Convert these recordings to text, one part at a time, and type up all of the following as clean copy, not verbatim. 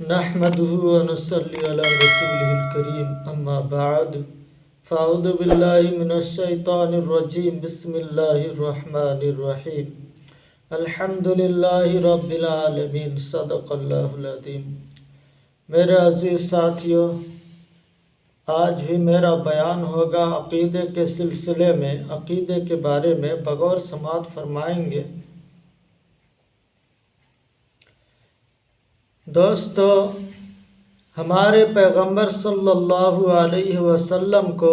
نحمده ونصلي على رسوله الكريم اما بعد فاعوذ بالله من الشيطان الرجيم بسم الله الرحمن الرحيم الحمد لله رب العالمين صدق اللہ العظیم۔ میرے عزیز ساتھیوں، آج بھی میرا بیان ہوگا عقیدے کے سلسلے میں، عقیدے کے بارے میں بغور سماعت فرمائیں گے۔ دوستو، ہمارے پیغمبر صلی اللہ علیہ وسلم کو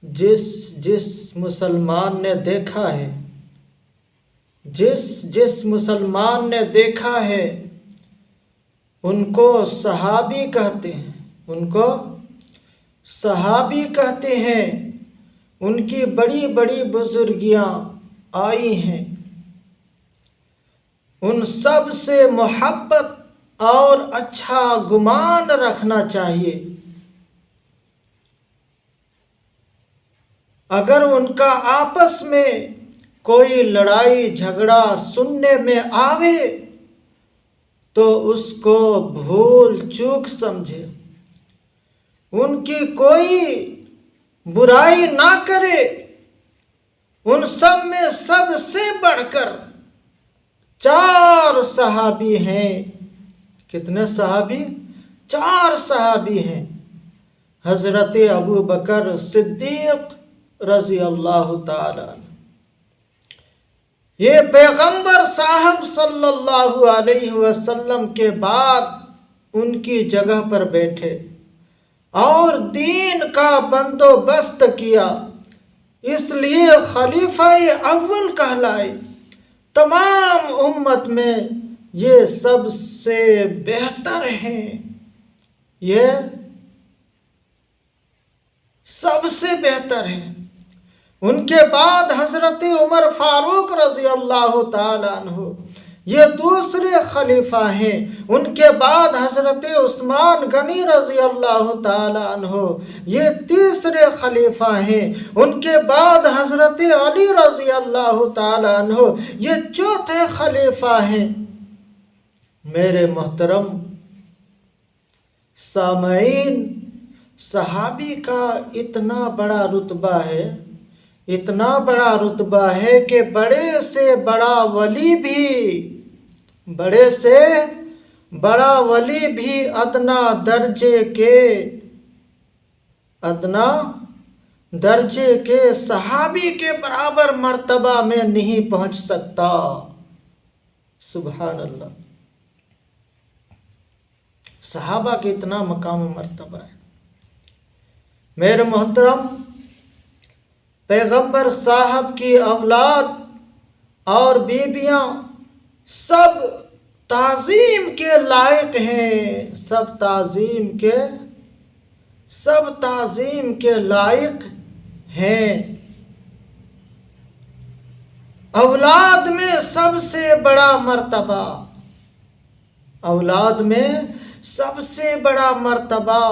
جس مسلمان نے دیکھا ہے، جس مسلمان نے دیکھا ہے ان کو صحابی کہتے ہیں، ان کو صحابی کہتے ہیں۔ ان کی بڑی بڑی بزرگیاں آئی ہیں۔ ان سب سے محبت اور اچھا گمان رکھنا چاہیے۔ اگر ان کا آپس میں کوئی لڑائی جھگڑا سننے میں آوے تو اس کو بھول چوک سمجھے، ان کی کوئی برائی نہ کرے۔ ان سب میں سب سے بڑھ کر 4 صحابی ہیں۔ کتنے صحابی؟ 4 صحابی ہیں۔ حضرت ابو بکر صدیق رضی اللہ تعالی عنہ، یہ پیغمبر صاحب صلی اللہ علیہ وسلم کے بعد ان کی جگہ پر بیٹھے اور دین کا بندوبست کیا، اس لیے خلیفہ اول کہلائے۔ تمام امت میں یہ سب سے بہتر ہیں، یہ سب سے بہتر ہیں۔ ان کے بعد حضرت عمر فاروق رضی اللہ تعالی عنہ، یہ دوسرے خلیفہ ہیں۔ ان کے بعد حضرت عثمان غنی رضی اللہ تعالی عنہ، یہ تیسرے خلیفہ ہیں۔ ان کے بعد حضرت علی رضی اللہ تعالی عنہ، یہ چوتھے خلیفہ ہیں۔ میرے محترم سامعین، صحابی کا اتنا بڑا رتبہ ہے، اتنا بڑا رتبہ ہے کہ بڑے سے بڑا ولی بھی ادنا درجے کے صحابی کے برابر مرتبہ میں نہیں پہنچ سکتا۔ سبحان اللہ، صحابہ کے اتنا مقام و مرتبہ ہے۔ میرے محترم، پیغمبر صاحب کی اولاد اور بیویاں سب تعظیم کے لائق ہیں، سب تعظیم کے لائق ہیں۔ اولاد میں سب سے بڑا مرتبہ، اولاد میں سب سے بڑا مرتبہ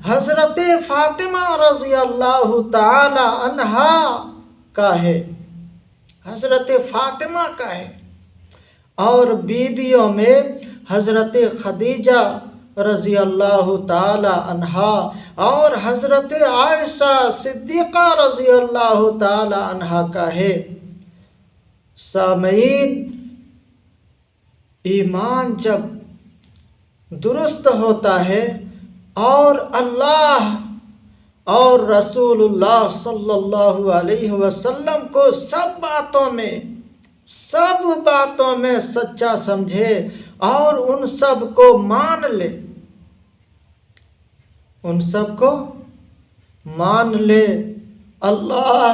حضرت فاطمہ رضی اللہ تعالی عنہا کا ہے، حضرت فاطمہ کا ہے۔ اور بیویوں میں حضرت خدیجہ رضی اللہ تعالی عنہا اور حضرت عائشہ صدیقہ رضی اللہ تعالی عنہا کا ہے۔ سامعین، ایمان جب درست ہوتا ہے اور اللہ اور رسول اللہ صلی اللہ علیہ وسلم کو سب باتوں میں سچا سمجھے اور ان سب کو مان لے، اللہ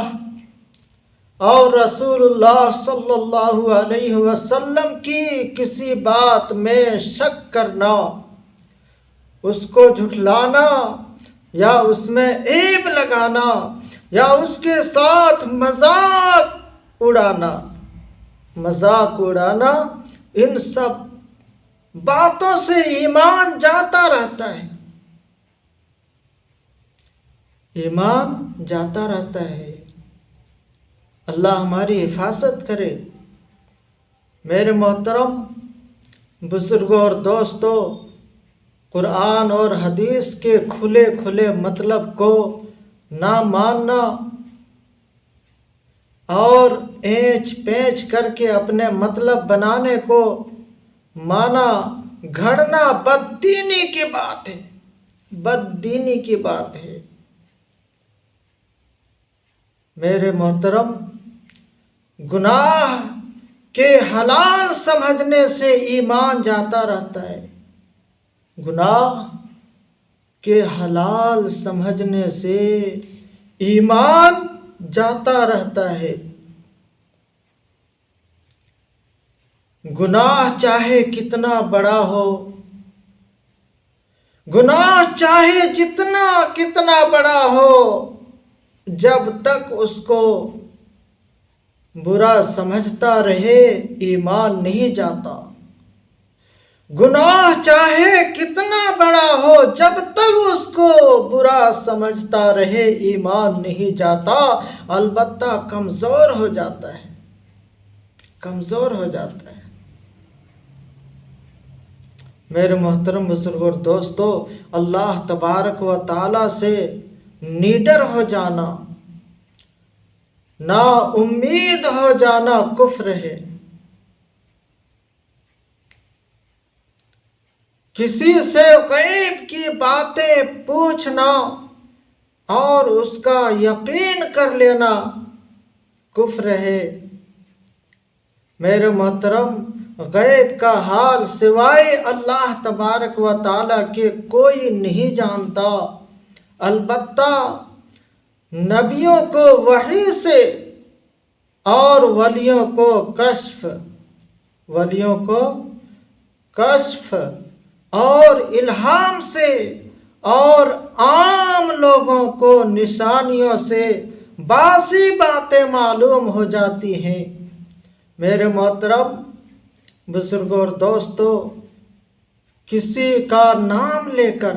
اور رسول اللہ صلی اللہ علیہ وسلم کی کسی بات میں شک کرنا، اس کو جھٹلانا یا اس میں عیب لگانا یا اس کے ساتھ مذاق اڑانا، ان سب باتوں سے ایمان جاتا رہتا ہے، ایمان جاتا رہتا ہے۔ اللہ ہماری حفاظت کرے۔ میرے محترم بزرگوں اور دوستوں، قرآن اور حدیث کے کھلے کھلے مطلب کو نہ ماننا اور اینچ پینچ کر کے اپنے مطلب بنانے کو مانا گھڑنا بددینی کی بات ہے، بددینی کی بات ہے۔ میرے محترم، گناہ کے حلال سمجھنے سے ایمان جاتا رہتا ہے، گناہ کے حلال سمجھنے سے ایمان جاتا رہتا ہے۔ گناہ چاہے کتنا بڑا ہو، گناہ چاہے کتنا بڑا ہو، جب تک اس کو برا سمجھتا رہے ایمان نہیں جاتا۔ گناہ چاہے کتنا بڑا ہو، جب تک اس کو برا سمجھتا رہے ایمان نہیں جاتا، البتہ کمزور ہو جاتا ہے، کمزور ہو جاتا ہے۔ میرے محترم بزرگوں اور دوستو، اللہ تبارک و تعالیٰ سے نڈر ہو جانا، نا امید ہو جانا کفر ہے۔ کسی سے غیب کی باتیں پوچھنا اور اس کا یقین کر لینا کفر ہے۔ میرے محترم، غیب کا حال سوائے اللہ تبارک و تعالیٰ کے کوئی نہیں جانتا، البتہ نبیوں کو وحی سے اور ولیوں کو کشف اور الہام سے اور عام لوگوں کو نشانیوں سے باسی باتیں معلوم ہو جاتی ہیں۔ میرے محترم بزرگوں اور دوستو، کسی کا نام لے کر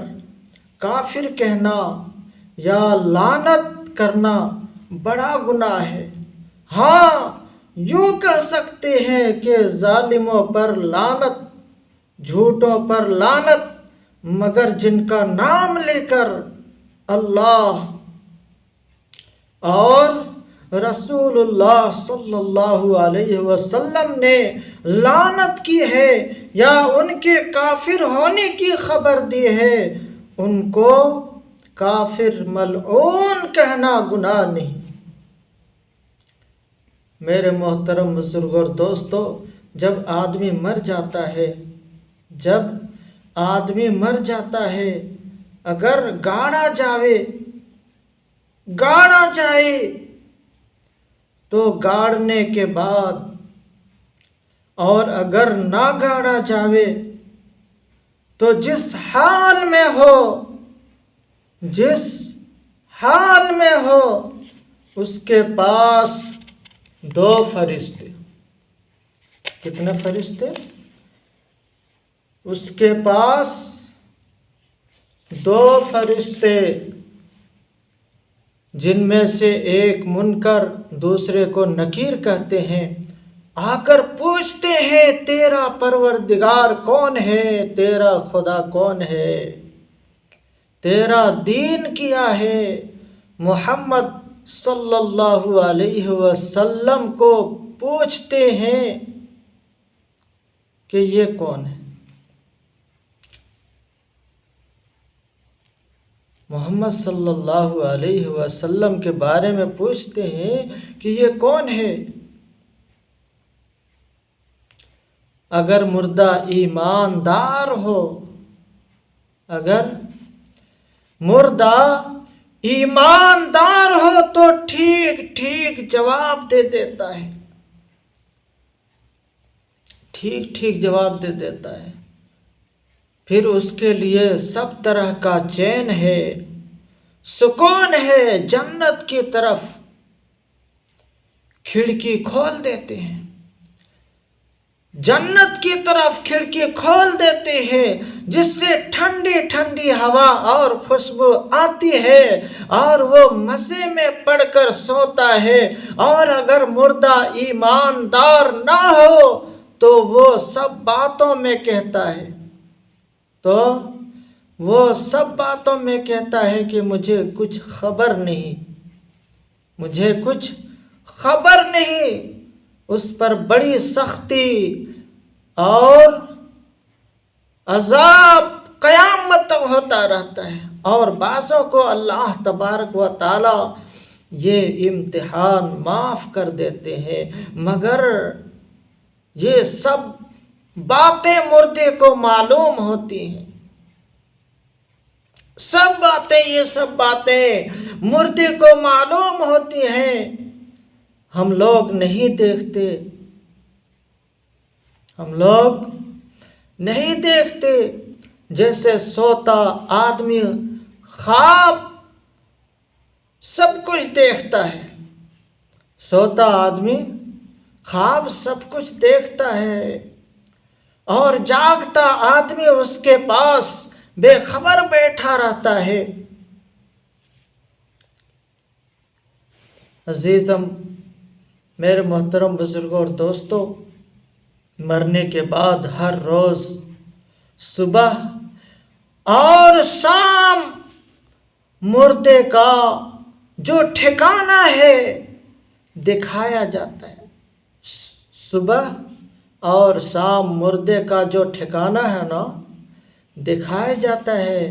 کافر کہنا یا لعنت کرنا بڑا گناہ ہے۔ ہاں، یوں کہہ سکتے ہیں کہ ظالموں پر لعنت، جھوٹوں پر لعنت، مگر جن کا نام لے کر اللہ اور رسول اللہ صلی اللہ علیہ وسلم نے لعنت کی ہے یا ان کے کافر ہونے کی خبر دی ہے، ان کو کافر ملعون کہنا گناہ نہیں۔ میرے محترم بزرگوں اور دوستو، جب آدمی مر جاتا ہے اگر گاڑا جائے تو گاڑنے کے بعد، اور اگر نہ گاڑا جاوے تو جس حال میں ہو اس کے پاس دو فرشتے، کتنے فرشتے؟ اس کے پاس دو فرشتے، جن میں سے ایک منکر دوسرے کو نکیر کہتے ہیں، آ کر پوچھتے ہیں تیرا پروردگار کون ہے، تیرا خدا کون ہے، تیرا دین کیا ہے۔ محمد صلی اللہ علیہ وسلم کو پوچھتے ہیں کہ یہ کون ہے، محمد صلی اللہ علیہ وسلم کے بارے میں پوچھتے ہیں کہ یہ کون ہے۔ اگر مردہ ایماندار ہو، اگر مردہ ایماندار ہو تو ٹھیک جواب دے دیتا ہے، ٹھیک جواب دے دیتا ہے۔ پھر اس کے لیے سب طرح کا چین ہے، سکون ہے، جنت کی طرف کھڑکی کھول دیتے ہیں، جنت کی طرف کھڑکی کھول دیتے ہیں، جس سے ٹھنڈی ٹھنڈی ہوا اور خوشبو آتی ہے اور وہ مزے میں پڑ کر سوتا ہے۔ اور اگر مردہ ایماندار نہ ہو تو وہ سب باتوں میں کہتا ہے، تو وہ سب باتوں میں کہتا ہے کہ مجھے کچھ خبر نہیں، مجھے کچھ خبر نہیں۔ اس پر بڑی سختی اور عذاب قیامت تک ہوتا رہتا ہے، اور بعضوں کو اللہ تبارک و تعالی یہ امتحان معاف کر دیتے ہیں، مگر یہ سب باتیں مردے کو معلوم ہوتی ہیں۔ یہ سب باتیں مردے کو معلوم ہوتی ہیں، ہم لوگ نہیں دیکھتے، ہم لوگ نہیں دیکھتے۔ جیسے سوتا آدمی خواب سب کچھ دیکھتا ہے، سوتا آدمی خواب سب کچھ دیکھتا ہے، اور جاگتا آدمی اس کے پاس بے خبر بیٹھا رہتا ہے۔ عزیزم، میرے محترم بزرگوں اور دوستوں، مرنے کے بعد ہر روز صبح اور شام مردے کا جو ٹھکانہ ہے دکھایا جاتا ہے۔ صبح اور شام مردے کا جو ٹھکانہ ہے نا دکھایا جاتا ہے۔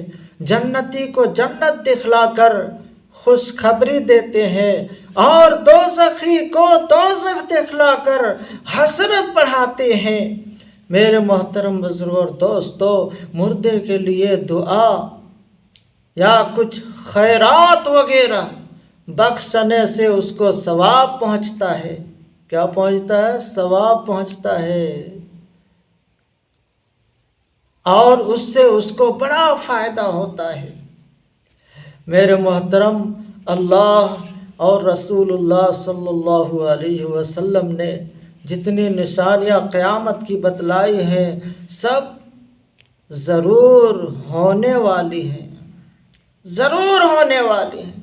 جنتی کو جنت دکھلا کر خوشخبری دیتے ہیں، اور دوزخی کو دوزخ دکھلا کر حسرت بڑھاتے ہیں۔ میرے محترم بزرگوں اور دوستو، مردے کے لیے دعا یا کچھ خیرات وغیرہ بخشنے سے اس کو ثواب پہنچتا ہے۔ کیا پہنچتا ہے؟ ثواب پہنچتا ہے، اور اس سے اس کو بڑا فائدہ ہوتا ہے۔ میرے محترم، اللہ اور رسول اللہ صلی اللہ علیہ وسلم نے جتنی نشانیاں قیامت کی بتلائی ہیں سب ضرور ہونے والی ہیں، ضرور ہونے والی ہیں۔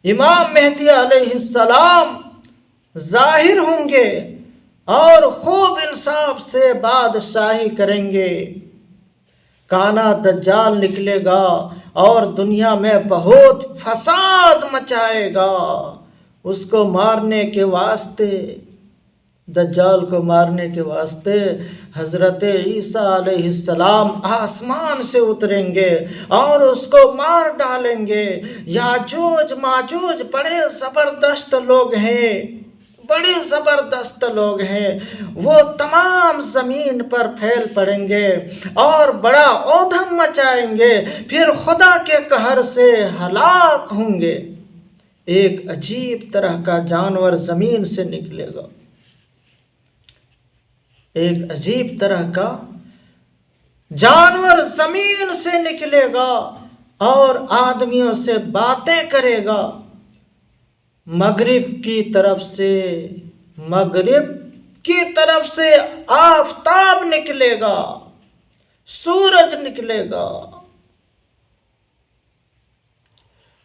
امام مہدی علیہ السلام ظاہر ہوں گے اور خوب انصاف سے بادشاہی کریں گے۔ کانا دجال نکلے گا اور دنیا میں بہت فساد مچائے گا۔ اس کو مارنے کے واسطے، دجال کو مارنے کے واسطے حضرت عیسیٰ علیہ السلام آسمان سے اتریں گے اور اس کو مار ڈالیں گے۔ یاجوج ماجوج بڑے زبردست لوگ ہیں، بڑے زبردست لوگ ہیں، وہ تمام زمین پر پھیل پڑیں گے اور بڑا اودھم مچائیں گے، پھر خدا کے قہر سے ہلاک ہوں گے۔ ایک عجیب طرح کا جانور زمین سے نکلے گا، ایک عجیب طرح کا جانور زمین سے نکلے گا اور آدمیوں سے باتیں کرے گا۔ مغرب کی طرف سے آفتاب نکلے گا، سورج نکلے گا۔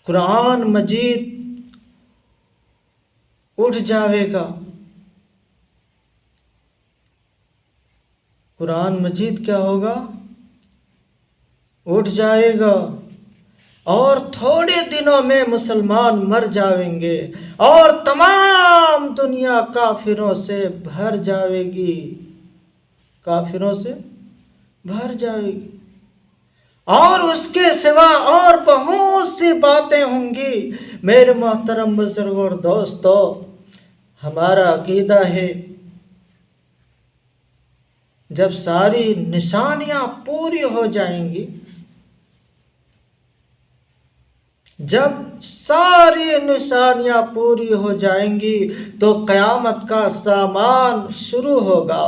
قرآن مجید اٹھ جاوے گا، قرآن مجید کیا ہوگا؟ اٹھ جائے گا، اور تھوڑے دنوں میں مسلمان مر جائیں گے اور تمام دنیا کافروں سے بھر جائے گی، کافروں سے بھر جائے گی، اور اس کے سوا اور بہت سی باتیں ہوں گی۔ میرے محترم بزرگوں اور دوستو، ہمارا عقیدہ ہے جب ساری نشانیاں پوری ہو جائیں گی، جب ساری نشانیاں پوری ہو جائیں گی تو قیامت کا سامان شروع ہوگا۔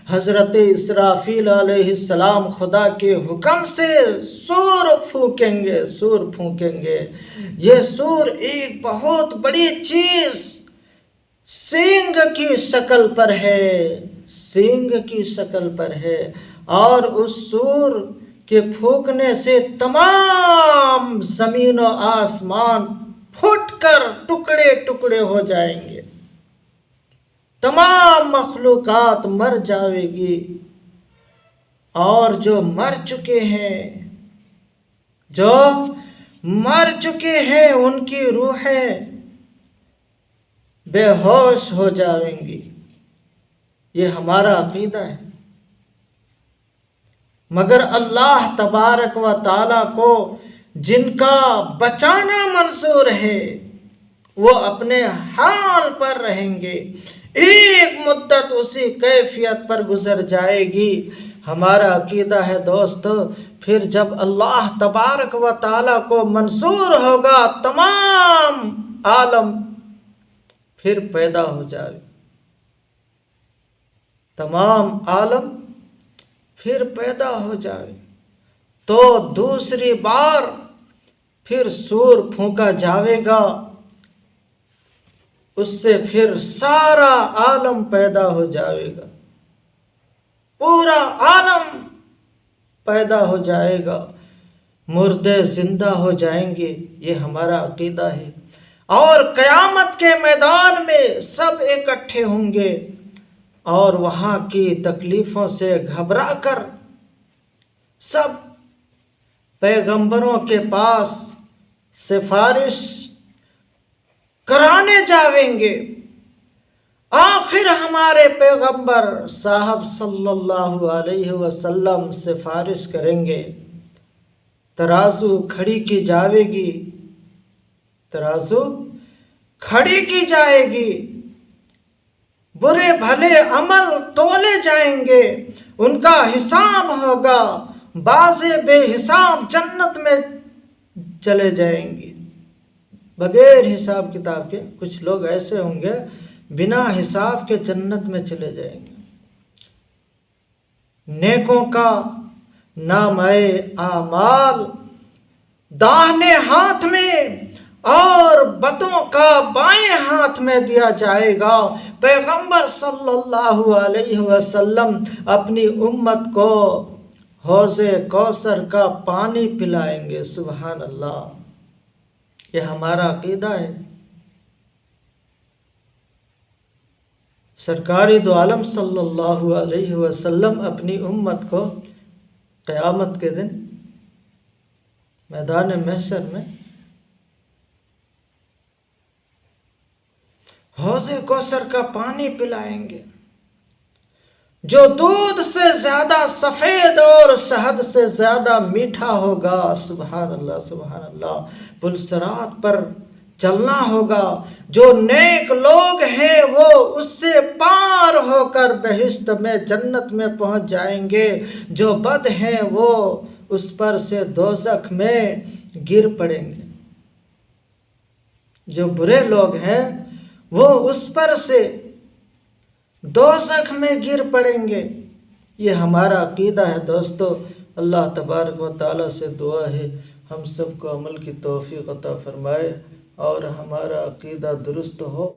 حضرت اسرافیل علیہ السلام خدا کے حکم سے سور پھونکیں گے۔ یہ سور ایک بہت بڑی چیز سینگ کی شکل پر ہے، سینگ کی شکل پر ہے، اور اس سور کے پھونکنے سے تمام زمین و آسمان پھٹ کر ٹکڑے ٹکڑے ہو جائیں گے، تمام مخلوقات مر جائے گی، اور جو مر چکے ہیں جو مر چکے ہیں ان کی روحیں بے ہوش ہو جائیں گی. یہ ہمارا عقیدہ ہے. مگر اللہ تبارک و تعالیٰ کو جن کا بچانا منظور ہے وہ اپنے حال پر رہیں گے. ایک مدت اسی کیفیت پر گزر جائے گی. ہمارا عقیدہ ہے دوستو، پھر جب اللہ تبارک و تعالیٰ کو منظور ہوگا تمام عالم پھر پیدا ہو جائے. تمام عالم پھر پیدا ہو جائے تو دوسری بار پھر سور پھونکا جاوے گا. اس سے پھر سارا عالم پیدا ہو جائے گا. پورا عالم پیدا ہو جائے گا. مردے زندہ ہو جائیں گے. یہ ہمارا عقیدہ ہے. اور قیامت کے میدان میں سب اکٹھے ہوں گے اور وہاں کی تکلیفوں سے گھبرا کر سب پیغمبروں کے پاس سفارش کرانے جاویں گے. آخر ہمارے پیغمبر صاحب صلی اللہ علیہ وسلم سفارش کریں گے. ترازو کھڑی کی جائے گی. ترازو کھڑی کی جائے گی. برے بھلے عمل تولے جائیں گے. ان کا حساب ہوگا. بازے بے حساب جنت میں چلے جائیں گے بغیر حساب کتاب کے. کچھ لوگ ایسے ہوں گے بنا حساب کے جنت میں چلے جائیں گے. نیکوں کا نامہ اعمال داہنے ہاتھ میں اور بدوں کا بائیں ہاتھ میں دیا جائے گا. پیغمبر صلی اللہ علیہ وسلم اپنی امت کو حوض کوثر کا پانی پلائیں گے. سبحان اللہ. یہ ہمارا عقیدہ ہے. سرکاری دو عالم صلی اللہ علیہ وسلم اپنی امت کو قیامت کے دن میدان محشر میں حوض کوثر کا پانی پلائیں گے جو دودھ سے زیادہ سفید اور شہد سے زیادہ میٹھا ہوگا. سبحان اللہ سبحان اللہ. پلسرات پر چلنا ہوگا. جو نیک لوگ ہیں وہ اس سے پار ہو کر بہشت میں جنت میں پہنچ جائیں گے. جو بد ہیں وہ اس پر سے دوزخ میں گر پڑیں گے. جو برے لوگ ہیں وہ اس پر سے دوزخ میں گر پڑیں گے. یہ ہمارا عقیدہ ہے دوستو. اللہ تبارک و تعالیٰ سے دعا ہے ہم سب کو عمل کی توفیق عطا فرمائے اور ہمارا عقیدہ درست ہو.